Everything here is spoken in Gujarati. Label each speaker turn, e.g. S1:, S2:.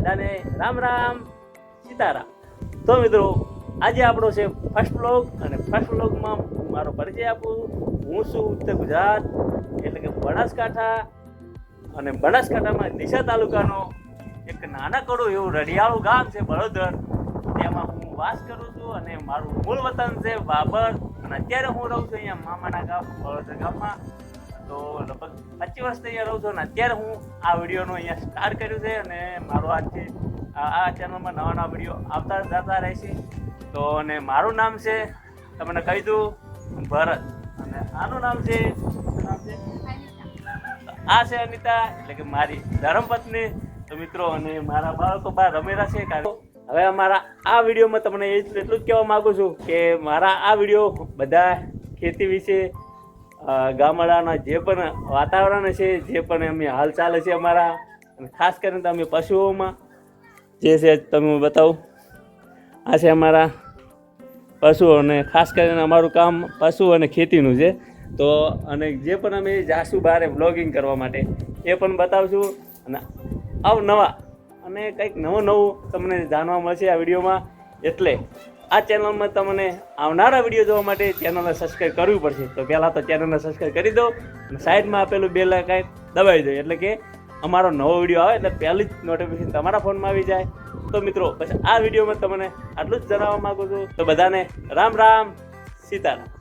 S1: બધાને રામ રામ સીતારામ। તો મિત્રો આજે આપણો છે ફર્સ્ટ વ્લોગ અને ફર્સ્ટ વ્લોગમાં હું મારો પરિચય આપું। હું છું ઉત્તર ગુજરાત એટલે કે બનાસકાંઠા અને બનાસકાંઠામાં ડીસા તાલુકાનો એક નાનકડું એવું રડિયાળું ગામ છે બળોદર, તેમાં હું વાસ કરું છું અને મારું મૂળ વતન છે બાબર અને અત્યારે હું રહું છું અહીંયા મામાના ગામ બળોદર ગામમાં। તો લગભગ 25 વર્ષથી અહીંયા રહું છું અને અત્યારે હું આ વિડીયોનો અહીંયા સ્ટાર્ટ કર્યું છે અને મારો આજથી આ ચેનલમાં નવા નવા વિડીયો આવતા જતા રહેશે। તો અને મારું નામ છે તમને કહી દઉં ભરત અને આનું નામ છે આ છે અનિતા એટલે કે મારી ધર્મપત્ની। તો મિત્રો અને મારા બાળકો બહાર રમેલા છે। હવે અમારા આ વિડીયોમાં તમને એટલું જ કહેવા માગું છું કે મારા આ વિડીયો બધા ખેતી વિશે ગામડાના જે પણ વાતાવરણ છે, જે પણ એમની હાલ ચાલે છે અમારા, અને ખાસ કરીને તો અમે પશુઓમાં જે છે તમે બતાવું। આ છે અમારા પશુઓ અને ખાસ કરીને અમારું કામ પશુ અને ખેતીનું છે। તો અને જે પણ અમે જાશું બહાર બ્લોગિંગ કરવા માટે એ પણ બતાવશું અને અવનવા અને કંઈક નવું તમને જાણવા મળશે આ વિડીયોમાં। એટલે આ ચેનલમાં તમને આવનારા વિડીયો જોવા માટે ચેનલને સબસ્ક્રાઈબ કરવી પડશે। તો પહેલાં તો ચેનલને સબસ્ક્રાઈબ કરી દો અને સાઈડમાં આપેલું બેલ આઇકન દબાવી દો એટલે કે અમારો નવો વિડીયો આવે એટલે પહેલી જ નોટિફિકેશન તમારા ફોનમાં આવી જાય। તો મિત્રો બસ આ વિડીયોમાં તમને આટલું જ જણાવવા માગું છું। તો બધાને રામ રામ સીતારામ।